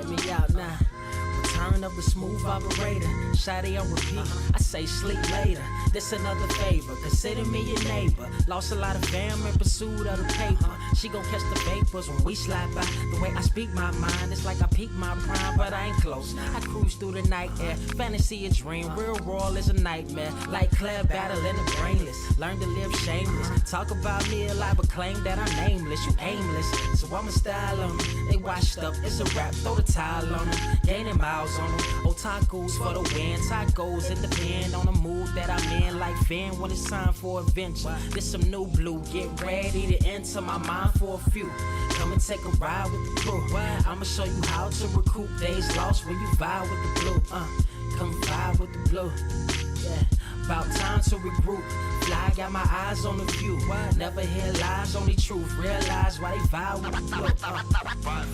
check me out now. Return of the smooth operator. Shawty on repeat. I say sleep later. This another favor. Consider me your neighbor. Lost a lot of fam in pursuit of the paper. She gon' catch the vapors when we slide by. The way I speak my mind, it's like I peak my prime, but I ain't close. I cruise through the night air. Fantasy a dream. Real world is a nightmare. Like Claire battling the brainless. Learn to live shameless. Talk about me a lie, but claim that I'm nameless. You aimless. So I'ma style on them. They washed up. It's a rap. Throw the towel on them. Gaining miles on them. Otakus for the win. Tacos, it depend on the mood that I'm in. Like Finn when it's time for adventure. This some new blue. Get ready to enter my mind for a few. Come and take a ride with the crew. I'ma show you how to recoup days lost when you vibe with the blue. Come vibe with the blue. Yeah. About time to regroup. Fly, got my eyes on the view. Never hear lies, only truth. Realize why they vibe with the blue.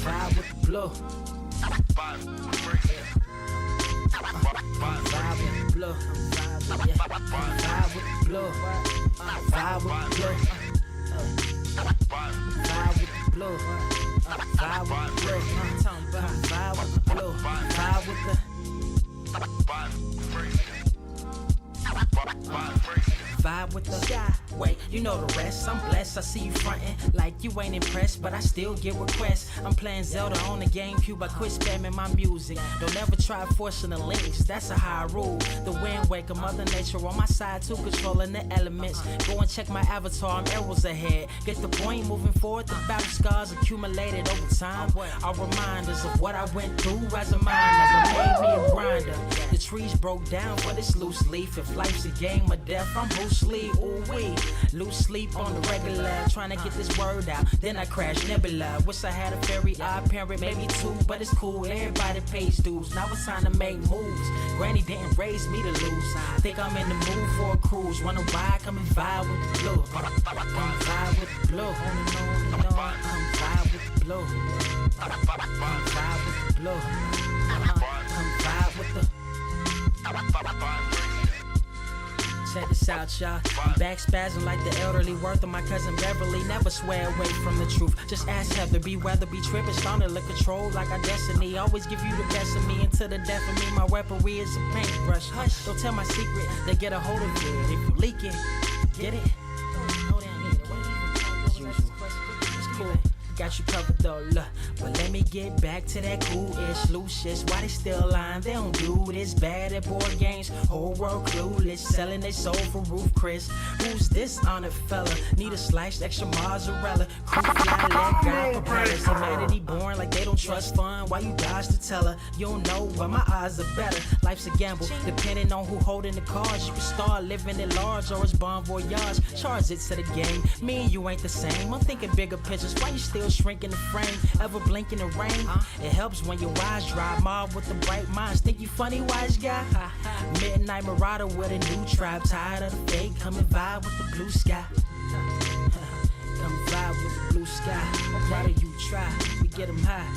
Vibe with the blue. Vibe with the blue. Vibe with the blue. Vibe with the blue. Vibe with the blue. Vibe with the blue. Vibe with the blue. Vibe with the vibe with the sky. Wait, you know the rest. I'm blessed. I see you frontin' like you ain't impressed, but I still get requests. I'm playing Zelda on the GameCube. I quit spamming my music. Don't ever try forcing the links. That's a high rule. The wind waker, Mother Nature on my side too, controlling the elements. Go and check my avatar. I'm arrows ahead. Get the point. Moving forward. The battle scars accumulated over time are reminders of what I went through as a minor. But made me a grinder. The trees broke down for this loose leaf. If life's a game of death, I'm Bruce Lee. Ooh wee. Lose sleep on the regular, trying to get this word out. Then I crash nebula. Wish I had a very odd parent, maybe two, but it's cool. Everybody pays dues. Now it's time to make moves. Granny didn't raise me to lose. Think I'm in the mood for a cruise. Wanna ride? Come and vibe with the blue. Come vibe with the blue. Come vibe with the blue. Come vibe with the blue. Come vibe with the. Check this out, y'all. I'm back spazzing like the elderly. Worth of my cousin Beverly. Never swear away from the truth. Just ask Heather. Be weather, be tripping. Starting to control like our destiny. Always give you the best of me until the death of me. My weaponry is a paintbrush. Hush, don't tell my secret. They get a hold of it. If you leak it, get it? It's cool. Got you covered though, look. But let me get back to that cool-ish, loose-ish. Why they still lying? They don't do this. Bad at board games, whole world clueless. Selling they soul for Roof Chris. Who's this honored fella? Need a sliced extra mozzarella. Crew fly, let God propellers. Humanity born like they don't trust fun. Why you dodge to tell her? You don't know, but my eyes are better. Life's a gamble, depending on who holding the cards. You can start living at large or it's bon voyage. Charge it to the game. Me and you ain't the same. I'm thinking bigger pictures. Why you still shrinking the frame? Ever blink in the rain? It helps when your eyes dry. Mob with the bright minds. Think you funny, wise guy? Midnight marauder with a new tribe. Tired of the fake. Come and vibe with the blue sky. Come vibe with the blue sky. Why do you try? We get them high.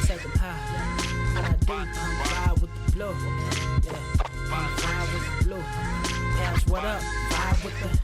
Take them high. What I do? Come vibe with the blue. Yeah. Come vibe with the blue. Pass what up? Vibe with the.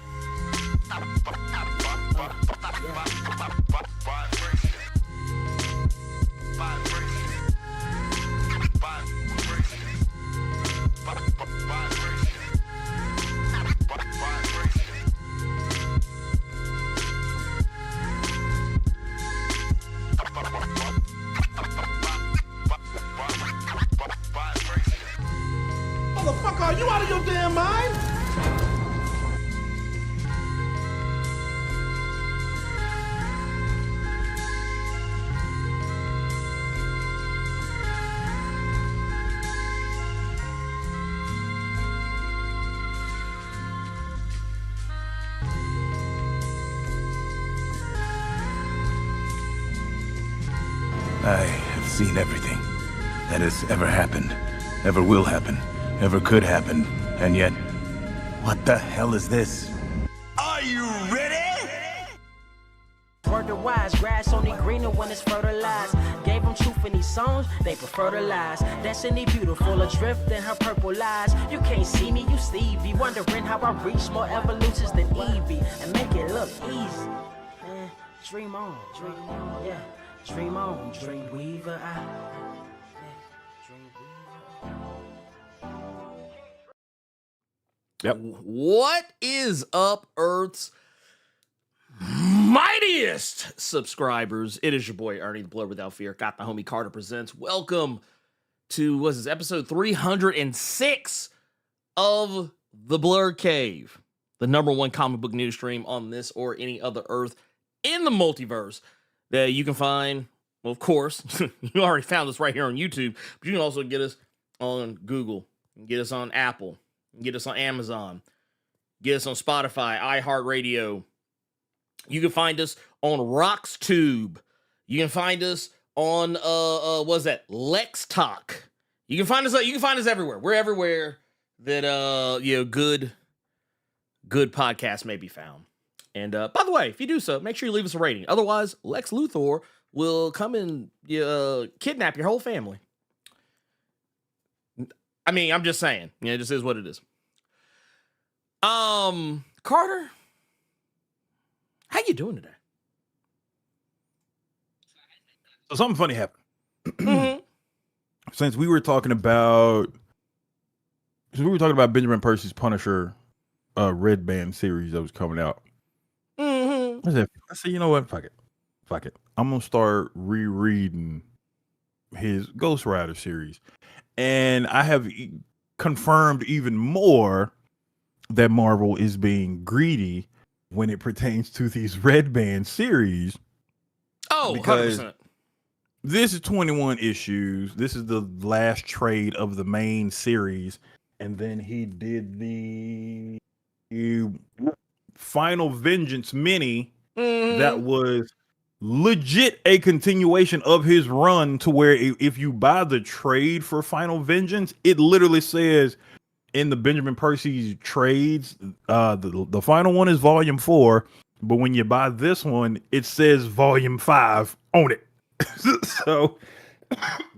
Motherfucker, are you out of your damn mind? I have seen everything that has ever happened, ever will happen, ever could happen, and yet, what the hell is this? Are you ready? Word to wise, grass only greener when it's fertilized. Gave them truth in these songs, they prefer to lies. Destiny beautiful, adrift in her purple lies. You can't see me, you Stevie, wondering how I reach more evolutions than Evie and make it look easy. Man, dream on, yeah. Dream on, Dreamweaver. Yep. What is up, Earth's mightiest subscribers? It is your boy Ernie, the Blerd Without Fear. Got the homie Carter presents. Welcome to what's this episode 306 of the Blerd Cave, the #1 comic book news stream on this or any other Earth in the multiverse that you can find. Well, of course, you already found us right here on YouTube, but you can also get us on Google, get us on Apple, get us on Amazon, get us on Spotify, iHeartRadio. You can find us on RoxTube. You can find us on what's that? Lex Talk. You can find us everywhere. We're everywhere that good podcasts may be found. And by the way, if you do so, make sure you leave us a rating. Otherwise, Lex Luthor will come and kidnap your whole family. I mean, I'm just saying. Yeah, it just is what it is. Carter, how you doing today? So something funny happened. Since we were talking about Benjamin Percy's Punisher Red Band series that was coming out. I said, you know what? Fuck it. I'm gonna start rereading his Ghost Rider series. And I have confirmed even more that Marvel is being greedy when it pertains to these Red Band series. Oh, because 100%. This is 21 issues. This is the last trade of the main series. And then he did the Final Vengeance mini that was legit a continuation of his run, to where if you buy the trade for Final Vengeance, it literally says in the Benjamin Percy's trades, the final one is volume 4, but when you buy this one, it says volume 5 on it. So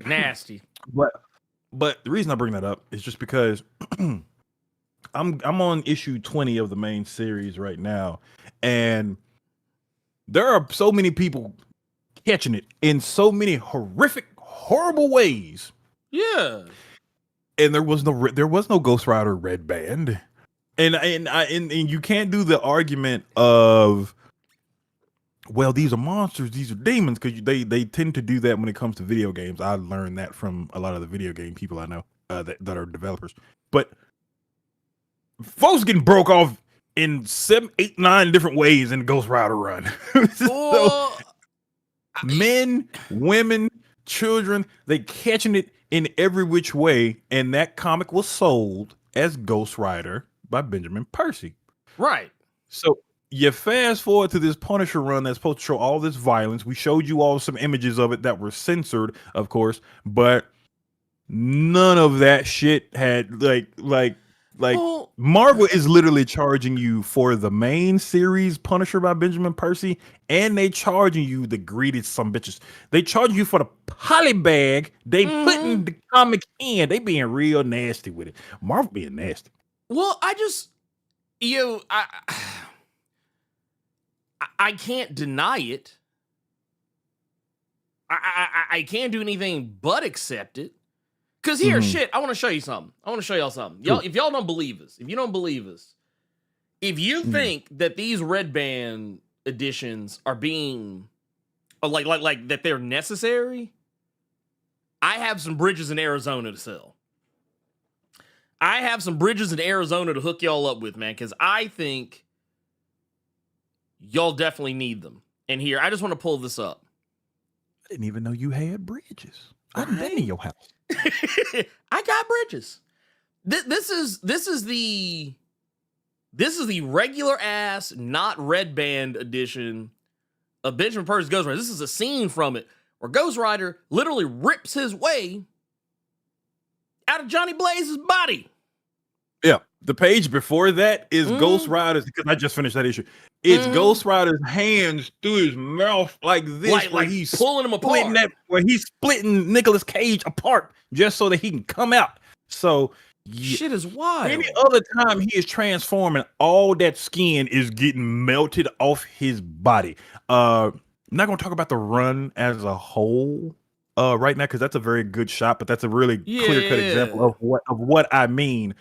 Nasty. But the reason I bring that up is just because I'm on issue 20 of the main series right now, and there are so many people catching it in so many horrible ways. Yeah. And there was no Ghost Rider Red Band. And you can't do the argument of, well, these are monsters, these are demons, because they tend to do that when it comes to video games. I learned that from a lot of the video game people I know that are developers. But folks getting broke off in 7, 8, 9 different ways in the Ghost Rider run. So, men, women, children, they catching it in every which way. And that comic was sold as Ghost Rider by Benjamin Percy. Right. So you fast forward to this Punisher run that's supposed to show all this violence. We showed you all some images of it that were censored, of course, but none of that shit had like Marvel is literally charging you for the main series Punisher by Benjamin Percy, and they charging you the greedy some bitches. They charging you for the poly bag they putting the comic in. They being real nasty with it. Marvel being nasty. Well, I can't deny it. I can't do anything but accept it. Because here, shit, I want to show you something. I want to show y'all something. Y'all, if y'all don't believe us, if you think that these Red Band editions are being like that they're necessary, I have some bridges in Arizona to sell. I have some bridges in Arizona to hook y'all up with, man, because I think y'all definitely need them. And here, I just want to pull this up. I didn't even know you had bridges. I've been in your house. I got bridges. This is the regular ass, not Red Band edition of Benjamin Percy's Ghost Rider. This is a scene from it where Ghost Rider literally rips his way out of Johnny Blaze's body. Yeah. The page before that is Ghost Rider's, because I just finished that issue. It's Ghost Rider's hands through his mouth like this, like he's pulling him apart. Where he's splitting Nicolas Cage apart just so that he can come out. So shit is wild. Any other time he is transforming, all that skin is getting melted off his body. I'm not going to talk about the run as a whole right now because that's a very good shot, but that's a really clear-cut example of what I mean.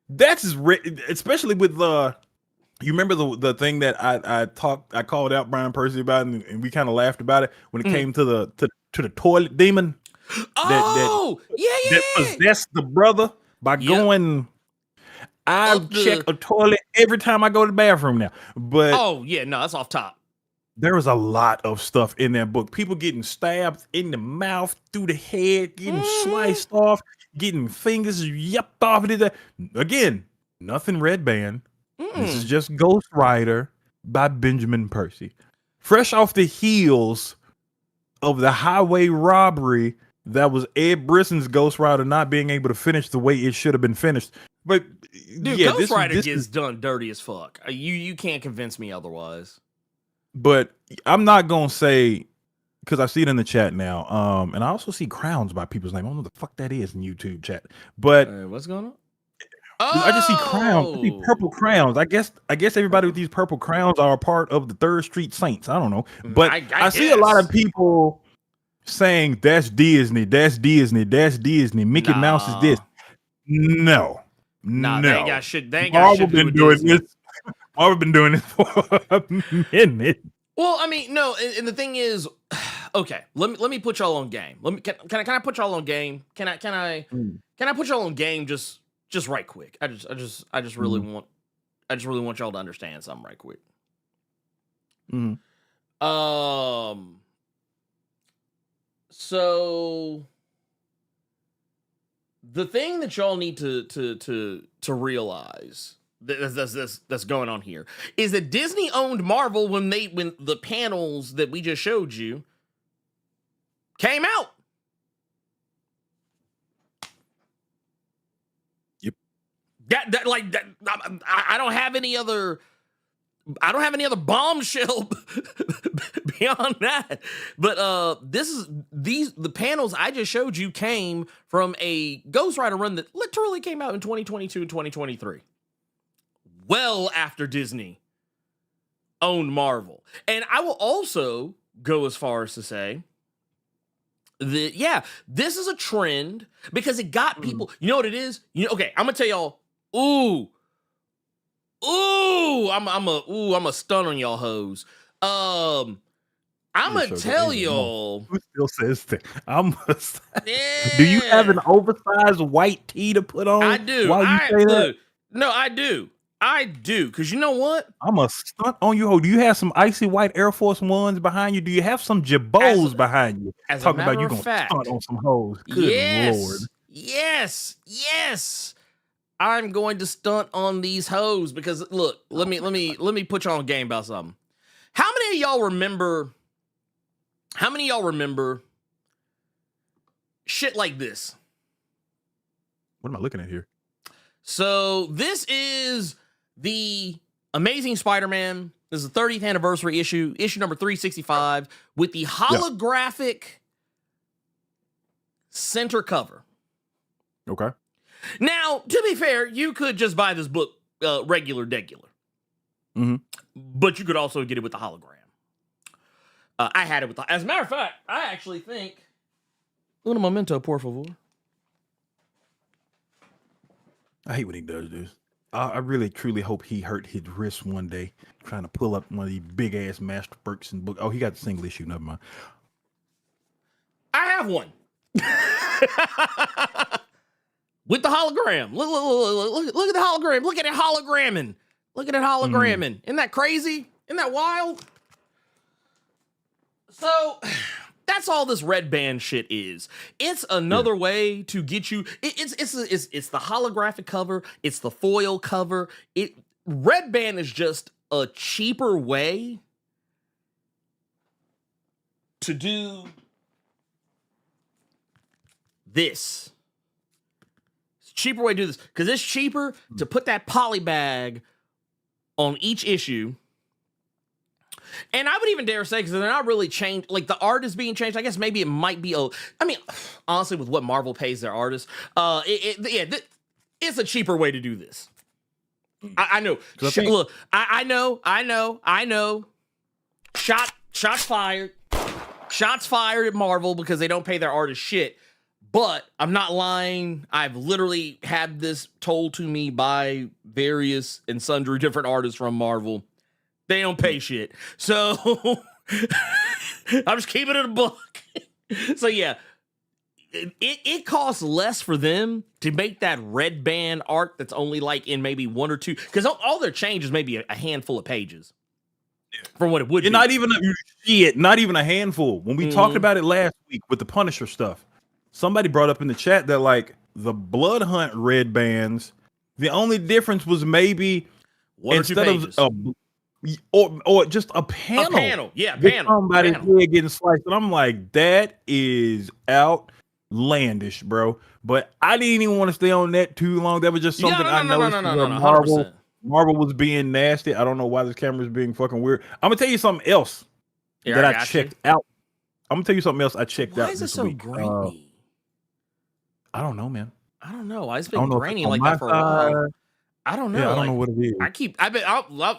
That's especially with you remember the thing that I called out Brian Percy about, and we kind of laughed about it when it came to the toilet demon. That possessed the brother by going. I check a toilet every time I go to the bathroom now. But that's off top. There was a lot of stuff in that book. People getting stabbed in the mouth, through the head, getting sliced off, getting fingers yapped off. Again, nothing Red Band. This is just Ghost Rider by Benjamin Percy. Fresh off the heels of the highway robbery that was Ed Brisson's Ghost Rider not being able to finish the way it should have been finished. But dude, Ghost Rider gets done dirty as fuck. You can't convince me otherwise. But I'm not gonna say, because I see it in the chat now. And I also see crowns by people's name. I don't know what the fuck that is in YouTube chat. But what's going on? I just see crowns. I see purple crowns. I guess everybody with these purple crowns are a part of the Third Street Saints. I don't know. But I see a lot of people saying that's Disney, that's Disney, that's Disney. Mickey Mouse is this. No. They ain't got shit. They ain't got shit to do with doing Disney. this. Marvel been doing this for a minute. Well, I mean, no, and the thing is, okay, let me put y'all on game. Can I put y'all on game? Can I put y'all on game just right quick? I just really want y'all to understand something right quick. So the thing that y'all need to realize that's going on here is that Disney owned Marvel when the panels that we just showed you came out. Yep. I don't have any other bombshell beyond that. But the panels I just showed you came from a Ghost Rider run that literally came out in 2022 and 2023. Well after Disney owned Marvel. And I will also go as far as to say that, this is a trend because it got people, you know what it is? Okay, I'm gonna tell y'all, I'm a stun on y'all hoes. I'm gonna tell y'all. Who still says that? Do you have an oversized white tee to put on? I do. No, I do. Because you know what? I'm a stunt on you. Do you have some icy white Air Force Ones behind you? Do you have some Jabos behind you? Talking about you gonna stunt on some hoes. Good Lord. Yes. I'm going to stunt on these hoes because look, let me put y'all on game about something. How many of y'all remember shit like this? What am I looking at here? So this is the Amazing Spider-Man. This is the 30th anniversary issue number 365 with the holographic center cover. Okay. Now, to be fair, you could just buy this book regular. But you could also get it with the hologram. I had it with as a matter of fact, I actually think un momento, por favor. I hate when he does this. I really, truly hope he hurt his wrist one day trying to pull up one of these big-ass Master Berkson books. Oh, he got the single issue. Never mind. I have one. With the hologram. Look at the hologram. Look at it hologramming. Isn't that crazy? Isn't that wild? So that's all this Red Band shit is. It's another way to get you. It's the holographic cover. It's the foil cover. Red Band is just a cheaper way to do this. It's a cheaper way to do this because it's cheaper to put that poly bag on each issue. And I would even dare say, because they're not really changed, like the art is being changed. I guess maybe it might be, honestly, with what Marvel pays their artists, it's a cheaper way to do this. I know. Look, I know. shots fired. Shots fired at Marvel because they don't pay their artists shit. But I'm not lying. I've literally had this told to me by various and sundry different artists from Marvel. They don't pay shit. So I'm just keeping it a buck. So yeah, it costs less for them to make that red band art that's only like in maybe one or two, because all their change is maybe a handful of pages from what it would be. Not even a handful. When we talked about it last week with the Punisher stuff, somebody brought up in the chat that like the Blood Hunt red bands, the only difference was maybe one instead or two pages. Or just a panel. A panel, yeah, panel. Somebody's head getting sliced, and I'm like, that is outlandish, bro. But I didn't even want to stay on that too long. That was just something I noticed. No, Marvel was being nasty. I don't know why this camera is being fucking weird. I'm gonna tell you something else that I checked out. I'm gonna tell you something else I checked out. Why is it so grainy? I don't know, man. I don't know. It's been grainy like that for a while. I don't know. Yeah, I don't know what it is.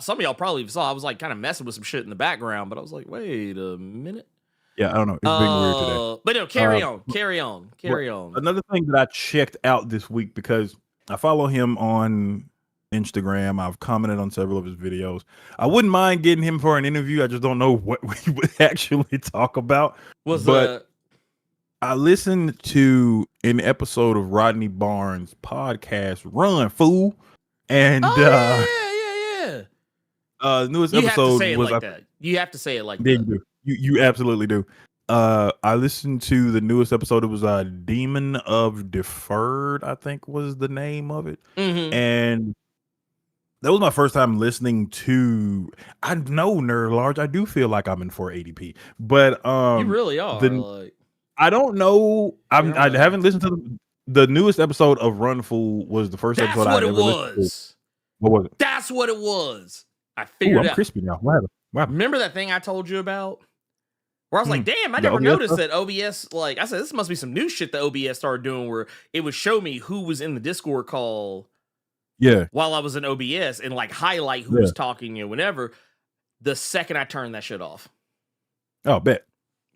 Some of y'all probably saw I was like kind of messing with some shit in the background, but I was like, wait a minute. Yeah, I don't know. It's being weird today. But no, carry on. Another thing that I checked out this week, because I follow him on Instagram. I've commented on several of his videos. I wouldn't mind getting him for an interview. I just don't know what we would actually talk about. I listened to an episode of Rodney Barnes' podcast, Run Fool. And the newest episode was like that. You have to say it like that. You absolutely do. I listened to the newest episode. It was Demon of Deferred, I think was the name of it. And that was my first time listening to. I know, Nerd Large, I do feel like I'm in 480p, but you really are. I don't know. I haven't listened to the newest episode of Run Fool. Was the first episode I ever listened to. What was it? That's what it was. I figured I'm crispy now. What happened? Remember that thing I told you about? Where I was like, damn, I never noticed that OBS, like, I said, this must be some new shit that OBS started doing where it would show me who was in the Discord call while I was in OBS and, like, highlight who was talking, whenever. The second I turned that shit off. Oh, bet.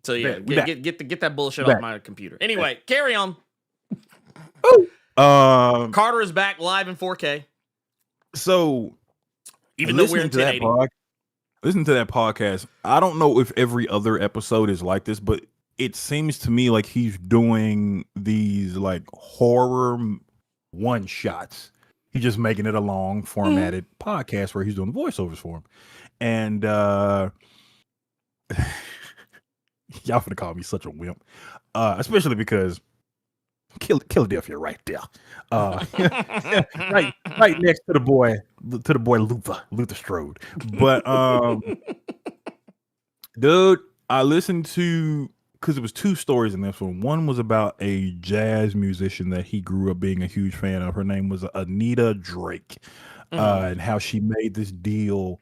So, yeah, get that bullshit off my computer. Anyway, carry on. Carter is back live in 4K. So, even though we're in 1080. Listen to that podcast. I don't know if every other episode is like this, but it seems to me like he's doing these like horror one shots. He's just making it a long formatted podcast where he's doing voiceovers for him. And y'all finna call me such a wimp. Especially because Philadelphia right there. right next to the boy Luther Strode. But dude, I listened to, because it was two stories in this one. One was about a jazz musician that he grew up being a huge fan of. Her name was Anita Drake. And how she made this deal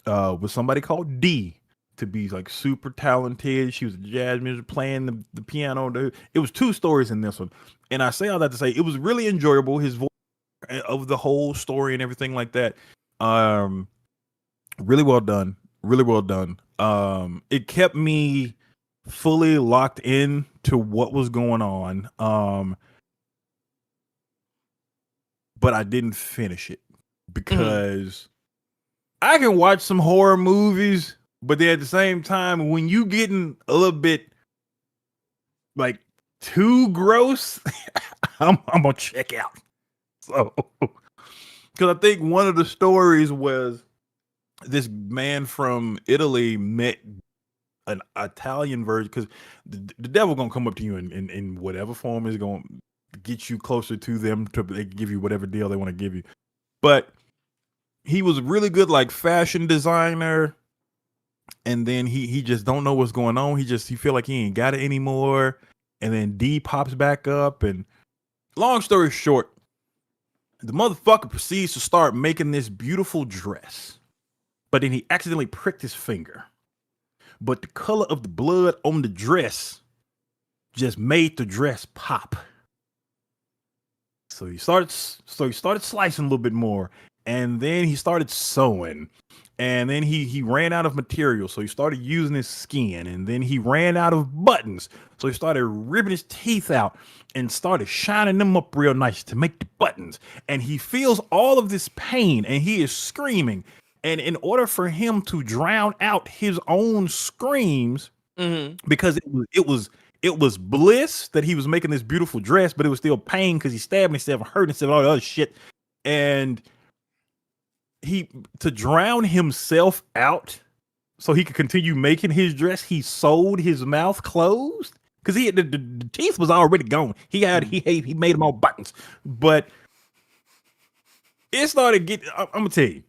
with somebody called D to be like super talented. She was a jazz musician playing the piano. It was two stories in this one. And I say all that to say it was really enjoyable. His voice of the whole story and everything like that. Really well done. Really well done. It kept me fully locked in to what was going on. But I didn't finish it because I can watch some horror movies, but then at the same time, when you getting a little bit like too gross, I'm gonna check out. So, because I think one of the stories was this man from Italy met an Italian version, because the devil gonna come up to you in whatever form is gonna get you closer to them to they give you whatever deal they want to give you. But he was really good, like fashion designer. And then he just don't know what's going on. He feel like he ain't got it anymore. And then D pops back up. And long story short, the motherfucker proceeds to start making this beautiful dress. But then he accidentally pricked his finger. But the color of the blood on the dress just made the dress pop. So he started slicing a little bit more. And then he started sewing. And then he ran out of material, so he started using his skin. And then he ran out of buttons, so he started ripping his teeth out and started shining them up real nice to make the buttons. And he feels all of this pain, and he is screaming. And in order for him to drown out his own screams, because it was bliss that he was making this beautiful dress, but it was still pain because he stabbed himself and hurt himself and all the other shit. And to drown himself out so he could continue making his dress, he sewed his mouth closed because the teeth was already gone. He made them all buttons, but it started getting. I'm gonna tell you.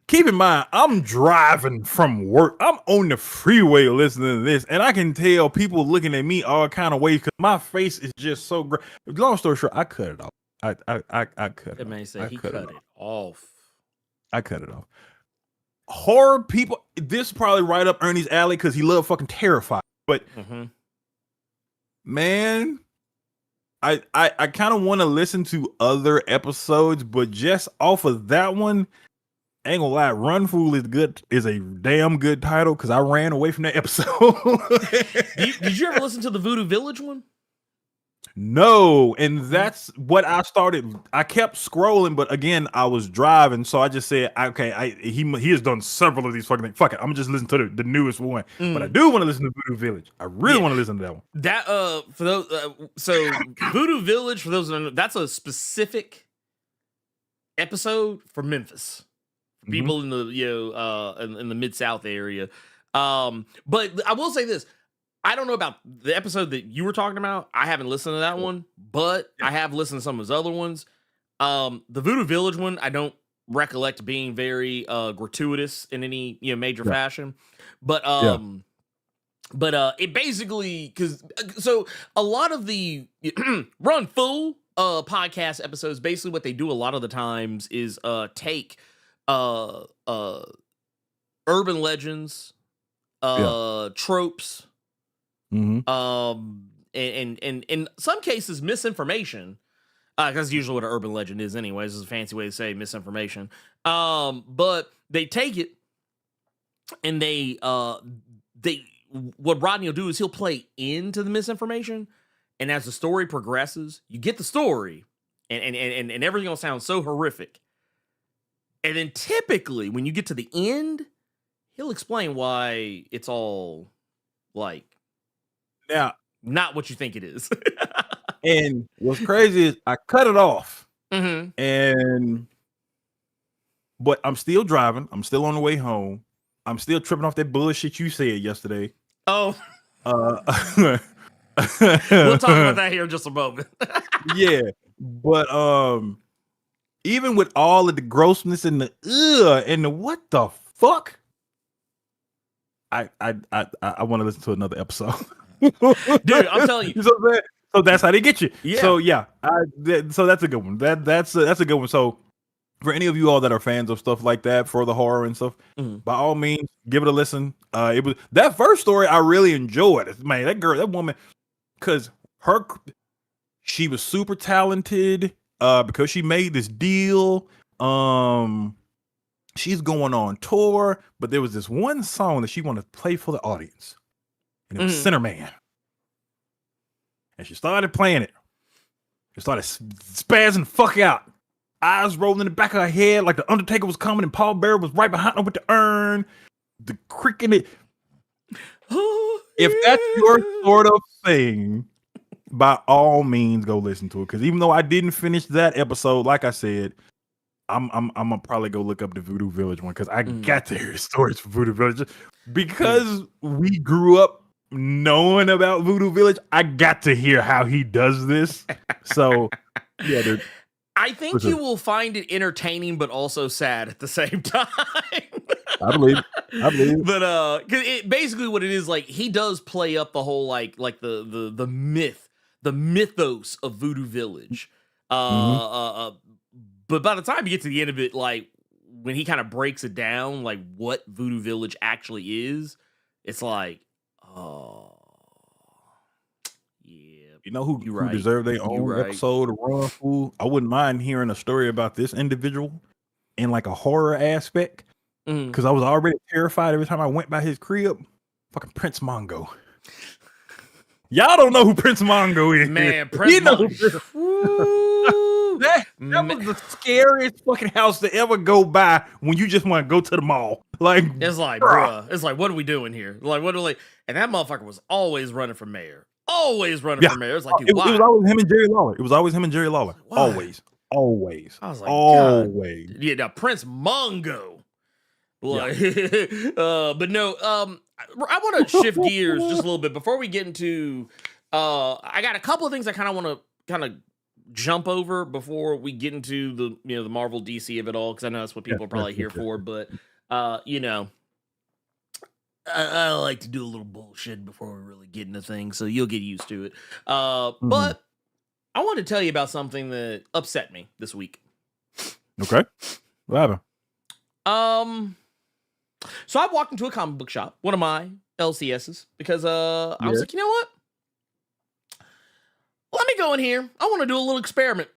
Keep in mind, I'm driving from work. I'm on the freeway listening to this, and I can tell people looking at me all kind of ways because my face is just so great. Long story short, I cut it off. I cut it. That man said he cut cut it off. I cut it off. Horror people, this is probably right up Ernie's alley because he loved fucking Terrified. But man, I kind of want to listen to other episodes, but just off of that one, I ain't gonna lie, Run Fool is a damn good title because I ran away from that episode. Did you ever listen to the Voodoo Village one? No, and that's what I started. I kept scrolling, but again, I was driving, so I just said, okay, he has done several of these fucking things. Fuck it, I'm gonna just listen to the newest one. But I do want to listen to Voodoo Village. I really want to listen to that one. That for those so Voodoo Village, for those that don't know, that's a specific episode for Memphis. People in the in the Mid-South area. But I will say this. I don't know about the episode that you were talking about. I haven't listened to that one, but I have listened to some of his other ones. The Voodoo Village one, I don't recollect being very gratuitous in any major fashion. But it basically so a lot of the Run Fool podcast episodes, basically what they do a lot of the times is take urban legends, tropes, and in some cases misinformation, because usually what an urban legend is anyways. Is a fancy way to say misinformation. But they take it and they what Rodney will do is he'll play into the misinformation, and as the story progresses, you get the story, and everything will sound so horrific. And then typically when you get to the end, he'll explain why it's all like now not what you think it is. And what's crazy is I cut it off, but I'm still driving. I'm still on the way home. I'm still tripping off that bullshit you said yesterday. Oh, we'll talk about that here in just a moment. Yeah, but even with all of the grossness and the and the what the fuck, I want to listen to another episode. Dude, I'm telling you. So that's how they get you. Yeah. So yeah, so that's a good one. That's a good one. So for any of you all that are fans of stuff like that, for the horror and stuff, by all means, give it a listen. It was that first story I really enjoyed. Man, that woman, because she was super talented. Because she made this deal. She's going on tour, but there was this one song that she wanted to play for the audience, and it was Sinner Man. And she started playing it. She started spazzing the fuck out. Eyes rolling in the back of her head like the Undertaker was coming and Paul Bearer was right behind her with the urn. The creaking it. If that's your sort of thing, by all means go listen to it. Because even though I didn't finish that episode, like I said, I'm gonna probably go look up the Voodoo Village one because I got to hear stories from Voodoo Village. Because we grew up knowing about Voodoo Village, I got to hear how he does this. So yeah, dude. I think you will find it entertaining, but also sad at the same time. I believe. But cause it basically what it is, like he does play up the whole like the myth, the mythos of Voodoo Village. But by the time you get to the end of it, like when he kind of breaks it down, like what Voodoo Village actually is, it's like, oh yeah. You know who deserve their own episode of Run Fool? I wouldn't mind hearing a story about this individual. in like a horror aspect, because I was already terrified every time I went by his crib. Fucking Prince Mongo. Y'all don't know who Prince Mongo is. Man, Prince Mongo. That was the scariest fucking house to ever go by when you just want to go to the mall. Like, it's like, bruh, it's like, what are we doing here? Like, what are we? And that motherfucker was always running for mayor. Always running for mayor. It's like, dude, why? It was always him and Jerry Lawler. It was always him and Jerry Lawler. Why? Always. I was like, always. God. Yeah, now Prince Mongo. Like, but no, I want to shift gears just a little bit before we get into. I got a couple of things I kind of want to kind of jump over before we get into the the Marvel DC of it all, because I know that's what people are probably here for. But I like to do a little bullshit before we really get into things, so you'll get used to it. But I want to tell you about something that upset me this week. Okay, what happened? So I walked into a comic book shop, one of my LCSs, because I was like, you know what? Let me go in here. I want to do a little experiment.